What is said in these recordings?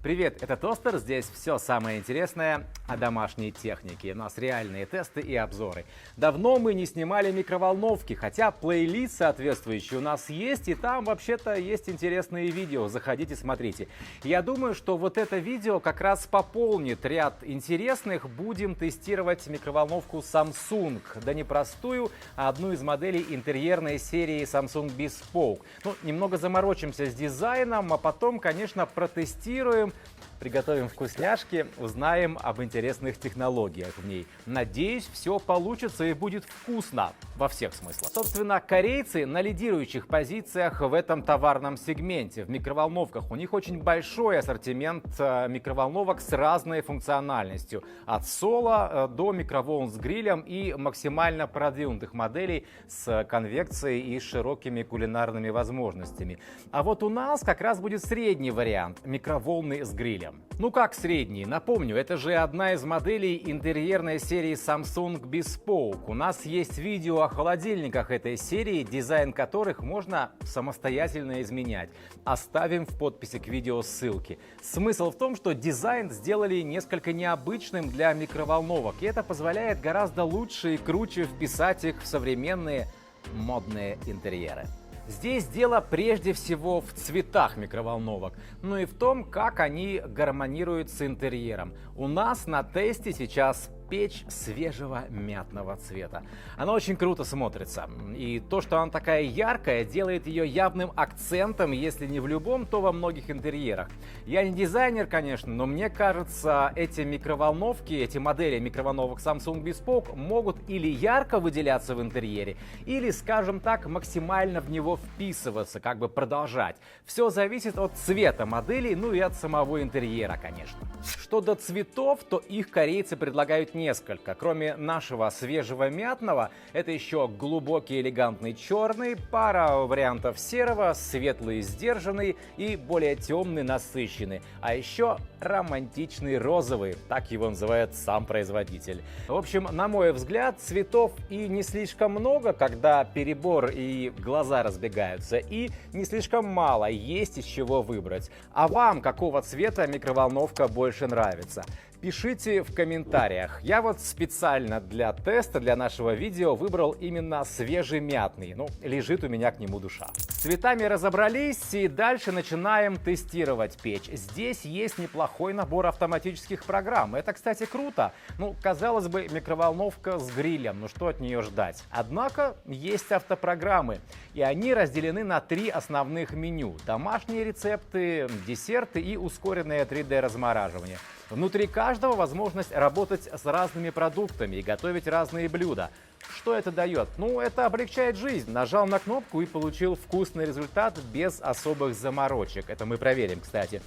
Привет, это Тостер. Здесь все самое интересное о домашней технике. У нас реальные тесты и обзоры. Давно мы не снимали микроволновки, хотя плейлист соответствующий у нас есть, и там вообще-то есть интересные видео. Заходите, смотрите. Я думаю, что вот это видео как раз пополнит ряд интересных. Будем тестировать микроволновку Samsung. Да не простую, а одну из моделей интерьерной серии Samsung Bespoke. Ну, немного заморочимся с дизайном, а потом, конечно, протестируем. Приготовим вкусняшки, узнаем об интересных технологиях в ней. Надеюсь, все получится и будет вкусно во всех смыслах. Собственно, корейцы на лидирующих позициях в этом товарном сегменте. В микроволновках у них очень большой ассортимент микроволновок с разной функциональностью. От соло до микроволн с грилем и максимально продвинутых моделей с конвекцией и широкими кулинарными возможностями. А вот у нас как раз будет средний вариант – микроволны с грилем. Ну как средний? Напомню, это же одна из моделей интерьерной серии Samsung Bespoke. У нас есть видео о холодильниках этой серии, дизайн которых можно самостоятельно изменять. Оставим в подписи к видео ссылки. Смысл в том, что дизайн сделали несколько необычным для микроволновок, и это позволяет гораздо лучше и круче вписать их в современные модные интерьеры. Здесь дело прежде всего в цветах микроволновок, ну и в том, как они гармонируют с интерьером. У нас на тесте сейчас печь свежего мятного цвета. Она очень круто смотрится. И то, что она такая яркая, делает ее явным акцентом, если не в любом, то во многих интерьерах. Я не дизайнер, конечно, но мне кажется, эти микроволновки, эти модели микроволновок Samsung Bespoke могут или ярко выделяться в интерьере, или, скажем так, максимально в него вписываться, как бы продолжать. Все зависит от цвета модели, ну и от самого интерьера, конечно. Что до цветов, то их корейцы предлагают несколько. Кроме нашего свежего мятного, это еще глубокий элегантный черный, пара вариантов серого, светлый сдержанный и более темный насыщенный. А еще романтичный розовый, так его называет сам производитель. В общем, на мой взгляд, цветов и не слишком много, когда перебор и глаза разбегаются, и не слишком мало, есть из чего выбрать. А вам какого цвета микроволновка больше нравится? Пишите в комментариях. Я вот специально для теста, для нашего видео выбрал именно свежий мятный. Ну, лежит у меня к нему душа. С цветами разобрались, и дальше начинаем тестировать печь. Здесь есть неплохой набор автоматических программ. Это, кстати, круто. Ну, казалось бы, микроволновка с грилем. Ну, что от нее ждать? Однако, есть автопрограммы. И они разделены на 3 основных меню. Домашние рецепты, десерты и ускоренное 3D-размораживание. Внутри каждого возможность работать с разными продуктами и готовить разные блюда. Что это дает? Ну, это облегчает жизнь. Нажал на кнопку и получил вкусный результат без особых заморочек. Это мы проверим, кстати.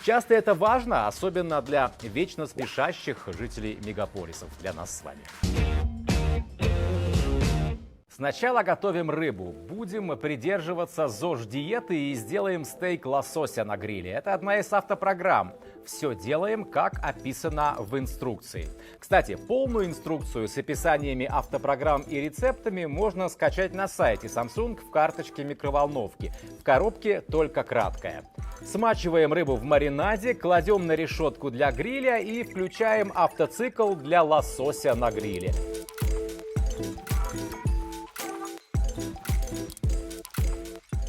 Часто это важно, особенно для вечно спешащих жителей мегаполисов, для нас с вами. Сначала готовим рыбу. Будем придерживаться ЗОЖ-диеты и сделаем стейк лосося на гриле. Это одна из автопрограмм. Все делаем, как описано в инструкции. Кстати, полную инструкцию с описаниями автопрограмм и рецептами можно скачать на сайте Samsung в карточке микроволновки. В коробке только краткая. Смачиваем рыбу в маринаде, кладем на решетку для гриля и включаем автоцикл для лосося на гриле.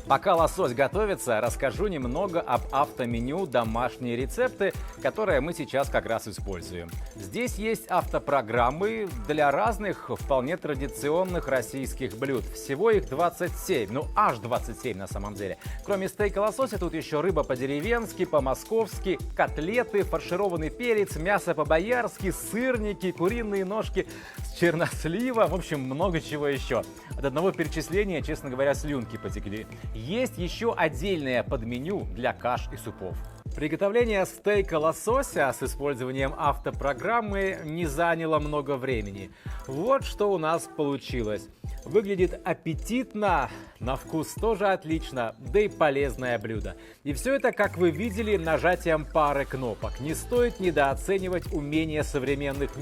Пока лосось готовится, расскажу немного об автоменю «Домашние рецепты», которое мы сейчас как раз используем. Здесь есть автопрограммы для разных вполне традиционных российских блюд. Всего их 27, ну аж 27 на самом деле. Кроме стейка лосося, тут еще рыба по-деревенски, по-московски, котлеты, фаршированный перец, мясо по-боярски, сырники, куриные ножки с черносливом, в общем, много чего еще. От одного перечисления, честно говоря, слюнки потекли. Есть еще отдельное подменю для каш и супов. Приготовление стейка лосося с использованием автопрограммы не заняло много времени. Вот что у нас получилось. Выглядит аппетитно, на вкус тоже отлично, да и полезное блюдо. И все это, как вы видели, нажатием пары кнопок. Не стоит недооценивать умения современных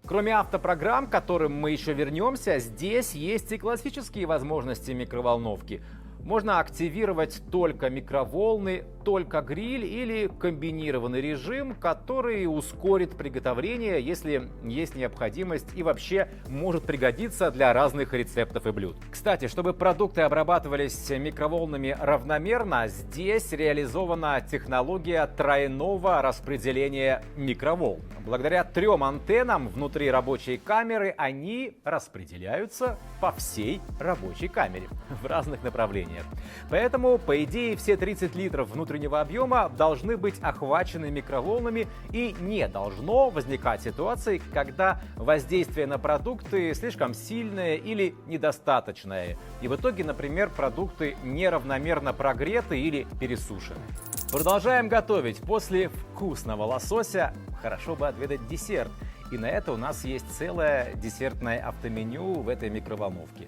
Кроме автопрограмм, к которым мы еще вернемся, здесь есть и классические возможности микроволновки. Можно активировать только микроволны, только гриль или комбинированный режим, который ускорит приготовление, если есть необходимость и вообще может пригодиться для разных рецептов и блюд. Кстати, чтобы продукты обрабатывались микроволнами равномерно, здесь реализована технология тройного распределения микроволн. Благодаря 3 антеннам внутри рабочей камеры они распределяются по всей рабочей камере в разных направлениях. Поэтому, по идее, все 30 литров внутреннего объема должны быть охвачены микроволнами, и не должно возникать ситуаций, когда воздействие на продукты слишком сильное или недостаточное. И в итоге, например, продукты неравномерно прогреты или пересушены. Продолжаем готовить. После вкусного лосося хорошо бы отведать десерт. И на это у нас есть целое десертное автоменю в этой микроволновке.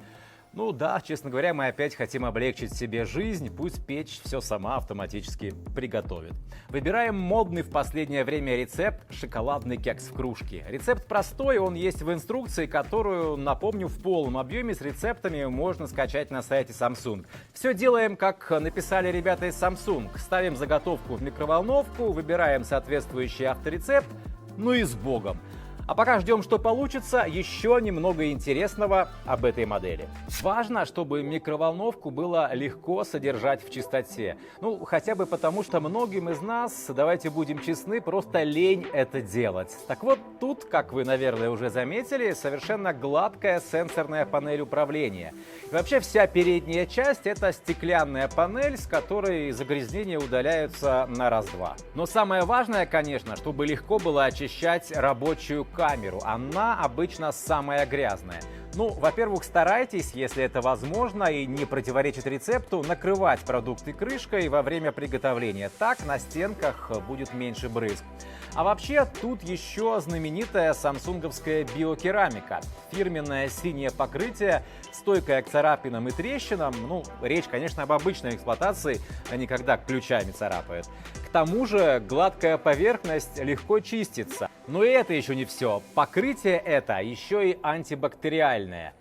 Ну да, честно говоря, мы опять хотим облегчить себе жизнь, пусть печь все сама автоматически приготовит. Выбираем модный в последнее время рецепт шоколадный кекс в кружке. Рецепт простой, он есть в инструкции, которую, напомню, в полном объеме с рецептами можно скачать на сайте Samsung. Все делаем, как написали ребята из Samsung. Ставим заготовку в микроволновку, выбираем соответствующий авторецепт, ну и с Богом. А пока ждем, что получится, еще немного интересного об этой модели. Важно, чтобы микроволновку было легко содержать в чистоте. Ну, хотя бы потому, что многим из нас, давайте будем честны, просто лень это делать. Так вот, тут, как вы, наверное, уже заметили, совершенно гладкая сенсорная панель управления. И вообще вся передняя часть — это стеклянная панель, с которой загрязнения удаляются на раз-два. Но самое важное, конечно, чтобы легко было очищать рабочую камеру. Она обычно самая грязная. Ну, во-первых, старайтесь, если это возможно и не противоречит рецепту, накрывать продукты крышкой во время приготовления. Так на стенках будет меньше брызг. А вообще, тут еще знаменитая самсунговская биокерамика. Фирменное синее покрытие, стойкое к царапинам и трещинам. Ну, речь, конечно, об обычной эксплуатации, а не когда ключами царапают. К тому же, гладкая поверхность легко чистится. Но и это еще не все. Покрытие это еще и антибактериальное.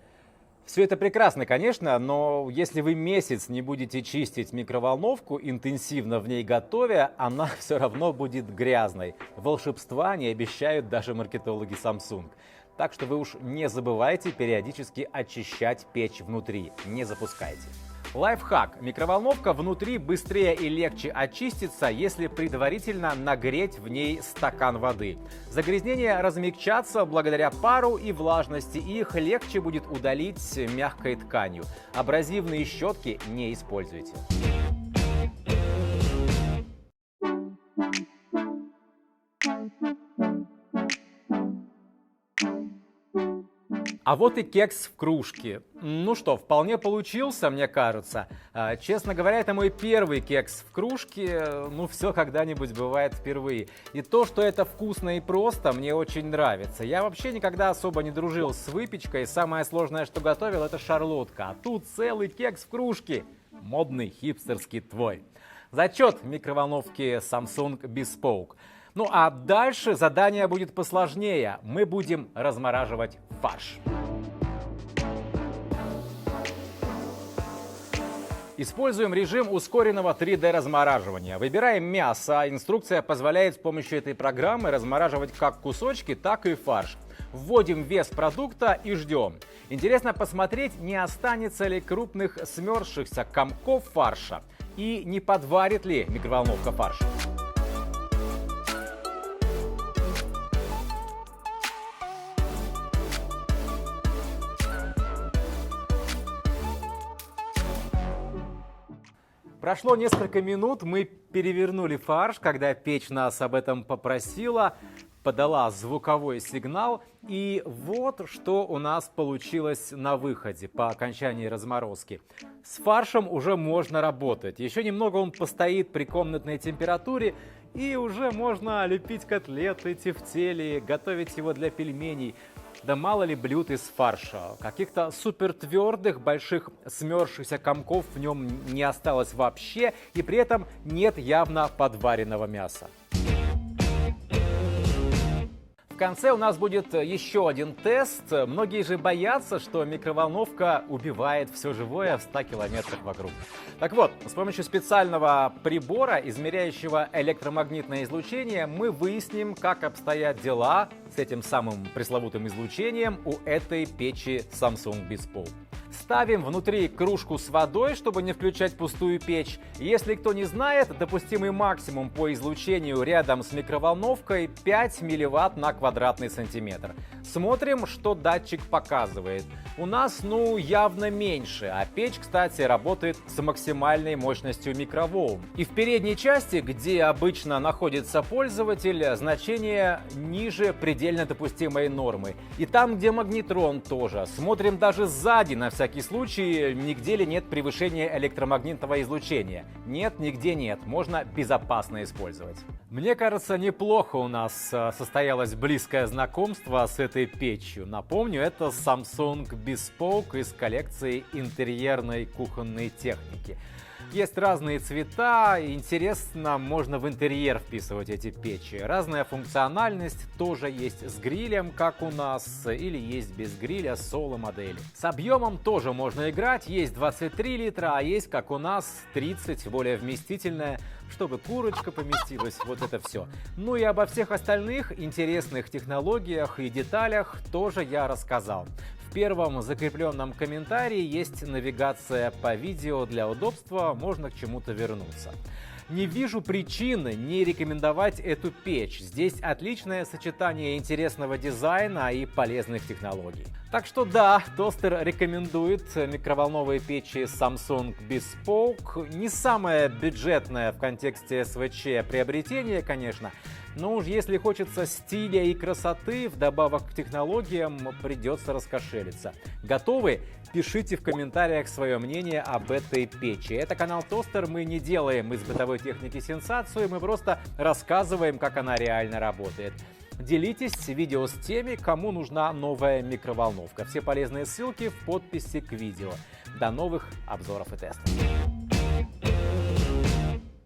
Все это прекрасно, конечно, но если вы месяц не будете чистить микроволновку, интенсивно в ней готовя, она все равно будет грязной. Волшебства не обещают даже маркетологи Samsung. Так что вы уж не забывайте периодически очищать печь внутри, не запускайте. Лайфхак. Микроволновка внутри быстрее и легче очистится, если предварительно нагреть в ней стакан воды. Загрязнения размягчатся благодаря пару и влажности, и их легче будет удалить мягкой тканью. Абразивные щетки не используйте. А вот и кекс в кружке. Ну что, вполне получился, мне кажется. Честно говоря, это мой первый кекс в кружке. Ну, все когда-нибудь бывает впервые. И то, что это вкусно и просто, мне очень нравится. Я вообще никогда особо не дружил с выпечкой. Самое сложное, что готовил, это шарлотка. А тут целый кекс в кружке. Модный, хипстерский твой. Зачет микроволновки Samsung Bespoke. Ну а дальше задание будет посложнее. Мы будем размораживать фарш. Используем режим ускоренного 3D размораживания. Выбираем мясо. Инструкция позволяет с помощью этой программы размораживать как кусочки, так и фарш. Вводим вес продукта и ждем. Интересно посмотреть, не останется ли крупных смерзшихся комков фарша и не подварит ли микроволновка фарш. Прошло несколько минут, мы перевернули фарш, когда печь нас об этом попросила, подала звуковой сигнал, и вот что у нас получилось на выходе по окончании разморозки. С фаршем уже можно работать, еще немного он постоит при комнатной температуре, и уже можно лепить котлеты, тефтели, готовить его для пельменей. Да мало ли блюд из фарша. Каких-то супертвердых, больших смерзшихся комков в нем не осталось вообще, и при этом нет явно подваренного мяса. В конце у нас будет еще один тест. Многие же боятся, что микроволновка убивает все живое в 100 километрах вокруг. Так вот, с помощью специального прибора, измеряющего электромагнитное излучение, мы выясним, как обстоят дела с этим самым пресловутым излучением у этой печи Samsung Bespoke. Ставим внутри кружку с водой, чтобы не включать пустую печь. Если кто не знает, допустимый максимум по излучению рядом с микроволновкой 5 милливатт на квадратный сантиметр. Смотрим, что датчик показывает. У нас, явно меньше, а печь, кстати, работает с максимальной мощностью микроволн. И в передней части, где обычно находится пользователь, значение ниже предельно допустимой нормы. И там, где магнетрон, тоже. Смотрим даже сзади, на всякий случай, нигде ли нет превышения электромагнитного излучения. Нет, нигде нет. Можно безопасно использовать. Мне кажется, неплохо у нас состоялось близкое знакомство с этой печью. Напомню, это Samsung Bespoke из коллекции интерьерной кухонной техники. Есть разные цвета, интересно, можно в интерьер вписывать эти печи. Разная функциональность тоже есть с грилем, как у нас, или есть без гриля, соло-модели. С объемом тоже можно играть, есть 23 литра, а есть, как у нас, 30, более вместительная, чтобы курочка поместилась, вот это все. Ну и обо всех остальных интересных технологиях и деталях тоже я рассказал. В первом закрепленном комментарии есть навигация по видео для удобства, можно к чему-то вернуться. Не вижу причины не рекомендовать эту печь. Здесь отличное сочетание интересного дизайна и полезных технологий. Так что да, тостер рекомендует микроволновые печи Samsung Bespoke. Не самое бюджетное в контексте СВЧ приобретение, конечно. Но уж если хочется стиля и красоты, вдобавок к технологиям, придется раскошелиться. Готовы? Пишите в комментариях свое мнение об этой печи. Это канал Тостер, мы не делаем из бытовой техники сенсацию, мы просто рассказываем, как она реально работает. Делитесь видео с теми, кому нужна новая микроволновка. Все полезные ссылки в подписи к видео. До новых обзоров и тестов.